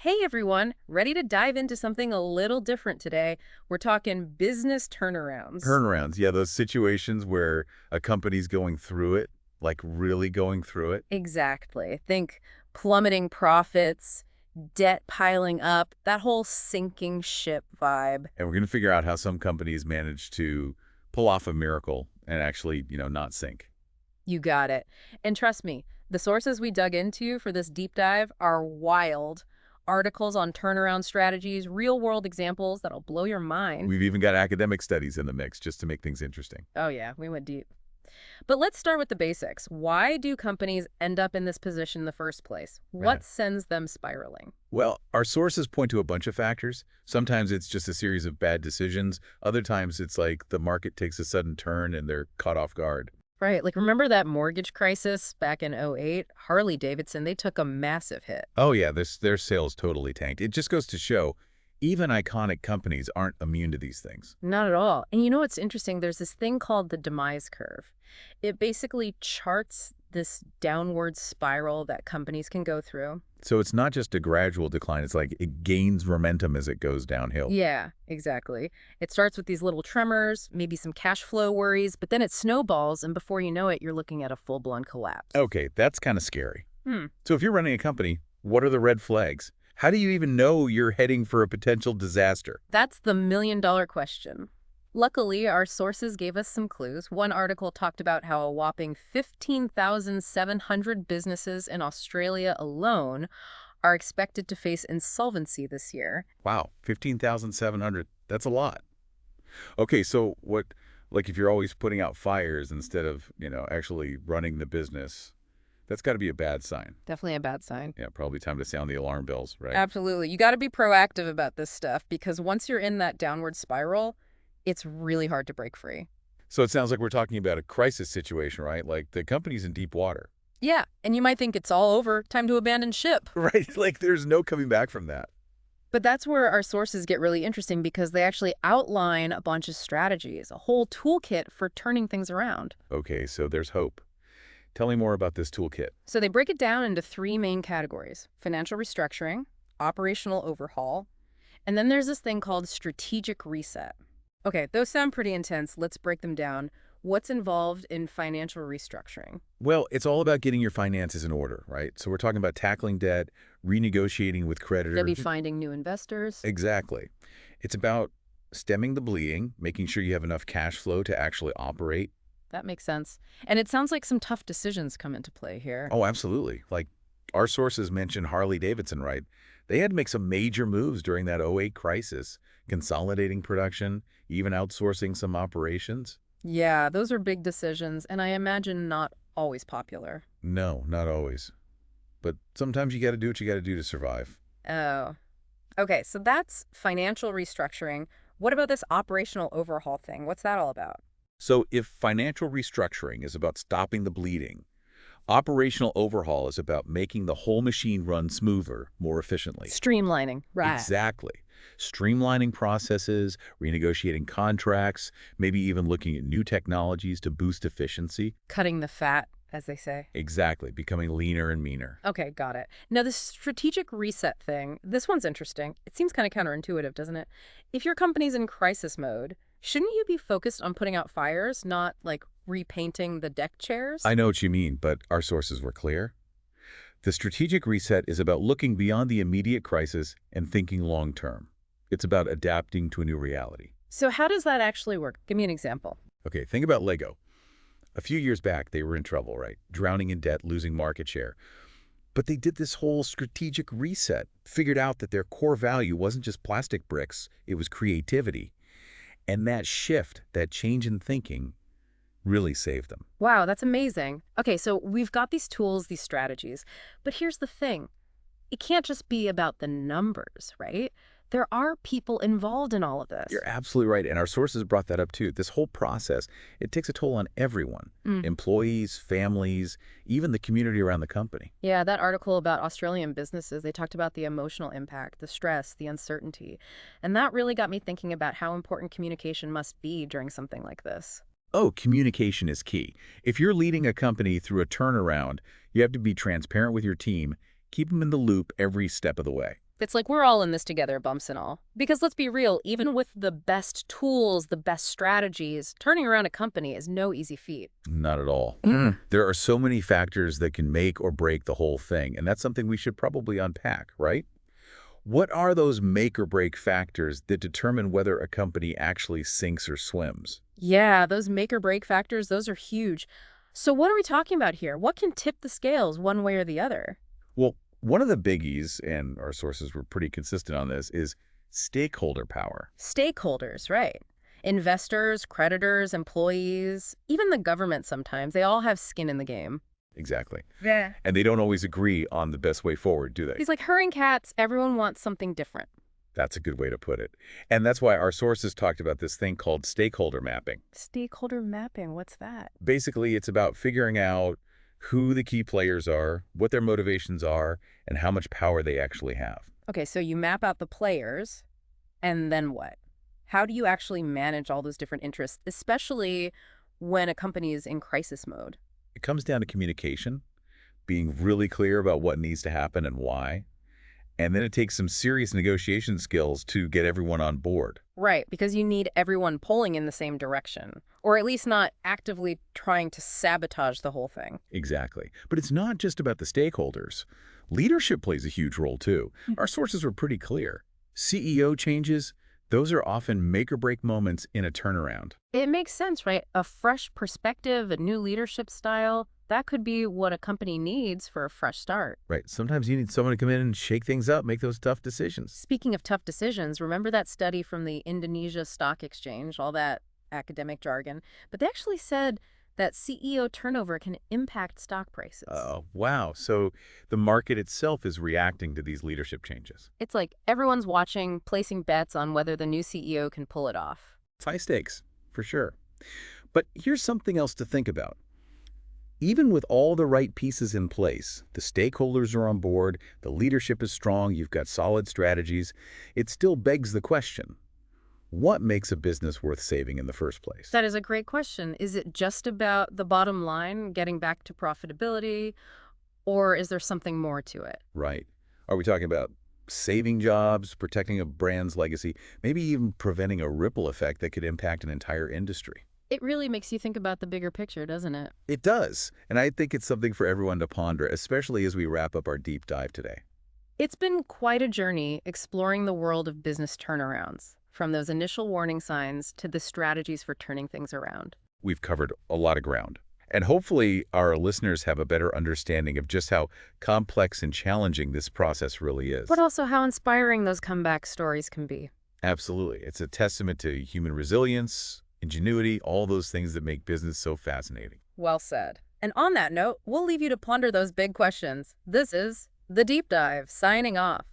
Hey everyone, ready to dive into something a little different today. We're talking business turnarounds. Turnarounds, yeah, those situations where a company's going through it, like really going through it. Exactly. Think plummeting profits, debt piling up, that whole sinking ship vibe. And we're going to figure out how some companies manage to pull off a miracle and actually, not sink. You got it. And trust me, the sources we dug into for this deep dive are wild. Articles on turnaround strategies, real world examples that'll blow your mind. We've even got academic studies in the mix just to make things interesting. Oh, yeah, we went deep. But let's start with the basics. Why do companies end up in this position in the first place? Right. What sends them spiraling? Well, our sources point to a bunch of factors. Sometimes it's just a series of bad decisions. Other times it's like the market takes a sudden turn and they're caught off guard. Right, like remember that mortgage crisis back in '08? Harley Davidson, they took a massive hit. Oh yeah, their sales totally tanked. It just goes to show even iconic companies aren't immune to these things. Not at all. And you know what's interesting? There's this thing called the demise curve. It basically charts this downward spiral that companies can go through. So it's not just a gradual decline, it's like it gains momentum as it goes downhill. Yeah, exactly. It starts with these little tremors, maybe some cash flow worries, but then it snowballs, and before you know it, you're looking at a full-blown collapse. Okay, that's kind of scary. Hmm. So if you're running a company, what are the red flags? How do you even know you're heading for a potential disaster? That's the million-dollar question. Luckily, our sources gave us some clues. One article talked about how a whopping 15,700 businesses in Australia alone are expected to face insolvency this year. Wow, 15,700. That's a lot. Okay, so like if you're always putting out fires instead of, actually running the business, that's got to be a bad sign. Definitely a bad sign. Yeah, probably time to sound the alarm bells, right? Absolutely. You got to be proactive about this stuff because once you're in that downward spiral, it's really hard to break free. So it sounds like we're talking about a crisis situation, right? Like the company's in deep water. Yeah, and you might think it's all over, time to abandon ship. Right? Like there's no coming back from that. But that's where our sources get really interesting because they actually outline a bunch of strategies, a whole toolkit for turning things around. Okay, so there's hope. Tell me more about this toolkit. So they break it down into three main categories: financial restructuring, operational overhaul, and then there's this thing called strategic reset. Okay, those sound pretty intense. Let's break them down. What's involved in financial restructuring? Well, it's all about getting your finances in order, right? So we're talking about tackling debt, renegotiating with They'll be creditors. finding new investors. Exactly. It's about stemming the bleeding, making sure you have enough cash flow to actually operate. That makes sense. And it sounds like some tough decisions come into play here. Oh, absolutely. Like our sources mentioned Harley Davidson, right? They had to make some major moves during that '08 crisis, consolidating production, even outsourcing some operations. Yeah, those are big decisions, and I imagine not always popular. No, not always. But sometimes you got to do what you got to do to survive. Oh. Okay, so that's financial restructuring. What about this operational overhaul thing? What's that all about? So if financial restructuring is about stopping the bleeding, operational overhaul is about making the whole machine run smoother, more efficiently. Streamlining. Right. Exactly. Streamlining processes, renegotiating contracts, maybe even looking at new technologies to boost efficiency. Cutting the fat, as they say. Exactly. Becoming leaner and meaner. Okay, got it. Now, this strategic reset thing, this one's interesting. It seems kind of counterintuitive, doesn't it? If your company's in crisis mode, shouldn't you be focused on putting out fires, not like repainting the deck chairs? I know what you mean, but our sources were clear. The strategic reset is about looking beyond the immediate crisis and thinking long term. It's about adapting to a new reality. So how does that actually work? Give me an example. Okay, think about Lego. A few years back, they were in trouble, right? Drowning in debt, losing market share. But they did this whole strategic reset, figured out that their core value wasn't just plastic bricks, it was creativity. And that shift, that change in thinking, really saved them. Wow, that's amazing. Okay, so we've got these tools, these strategies, but here's the thing. It can't just be about the numbers, right? There are people involved in all of this. You're absolutely right, and our sources brought that up too. This whole process, it takes a toll on everyone. Mm. Employees, families, even the community around the company. Yeah, that article about Australian businesses, they talked about the emotional impact, the stress, the uncertainty. And that really got me thinking about how important communication must be during something like this. Oh, communication is key. If you're leading a company through a turnaround, you have to be transparent with your team, keep them in the loop every step of the way. It's like we're all in this together, bumps and all. Because let's be real, even with the best tools, the best strategies, turning around a company is no easy feat. Not at all. There are so many factors that can make or break the whole thing, and that's something we should probably unpack, right? What are those make or break factors that determine whether a company actually sinks or swims? Yeah, those make or break factors, those are huge. So what are we talking about here? What can tip the scales one way or the other? Well, one of the biggies, and our sources were pretty consistent on this, is stakeholder power. Stakeholders, right. Investors, creditors, employees, even the government sometimes, they all have skin in the game. Exactly. Yeah. And they don't always agree on the best way forward, do they? He's like herding cats, everyone wants something different. That's a good way to put it. And that's why our sources talked about this thing called stakeholder mapping. Stakeholder mapping, what's that? Basically, it's about figuring out who the key players are, what their motivations are, and how much power they actually have. Okay, so you map out the players, and then what? How do you actually manage all those different interests, especially when a company is in crisis mode? It comes down to communication, being really clear about what needs to happen and why. And then it takes some serious negotiation skills to get everyone on board. Right, because you need everyone pulling in the same direction, or at least not actively trying to sabotage the whole thing. Exactly. But it's not just about the stakeholders. Leadership plays a huge role, too. Our sources were pretty clear. CEO changes, those are often make-or-break moments in a turnaround. It makes sense, right? A fresh perspective, a new leadership style, that could be what a company needs for a fresh start. Right. Sometimes you need someone to come in and shake things up, make those tough decisions. Speaking of tough decisions, remember that study from the Indonesia Stock Exchange, all that academic jargon? But they actually said that CEO turnover can impact stock prices. Oh, wow. So the market itself is reacting to these leadership changes. It's like everyone's watching, placing bets on whether the new CEO can pull it off. It's high stakes, for sure. But here's something else to think about. Even with all the right pieces in place, the stakeholders are on board, the leadership is strong, you've got solid strategies, it still begs the question, what makes a business worth saving in the first place? That is a great question. Is it just about the bottom line, getting back to profitability, or is there something more to it? Right. Are we talking about saving jobs, protecting a brand's legacy, maybe even preventing a ripple effect that could impact an entire industry? It really makes you think about the bigger picture, doesn't it? It does, and I think it's something for everyone to ponder, especially as we wrap up our deep dive today. It's been quite a journey exploring the world of business turnarounds, from those initial warning signs to the strategies for turning things around. We've covered a lot of ground, and hopefully our listeners have a better understanding of just how complex and challenging this process really is. But also how inspiring those comeback stories can be. Absolutely. It's a testament to human resilience, ingenuity, all those things that make business so fascinating. Well said. And on that note, we'll leave you to ponder those big questions. This is The Deep Dive, signing off.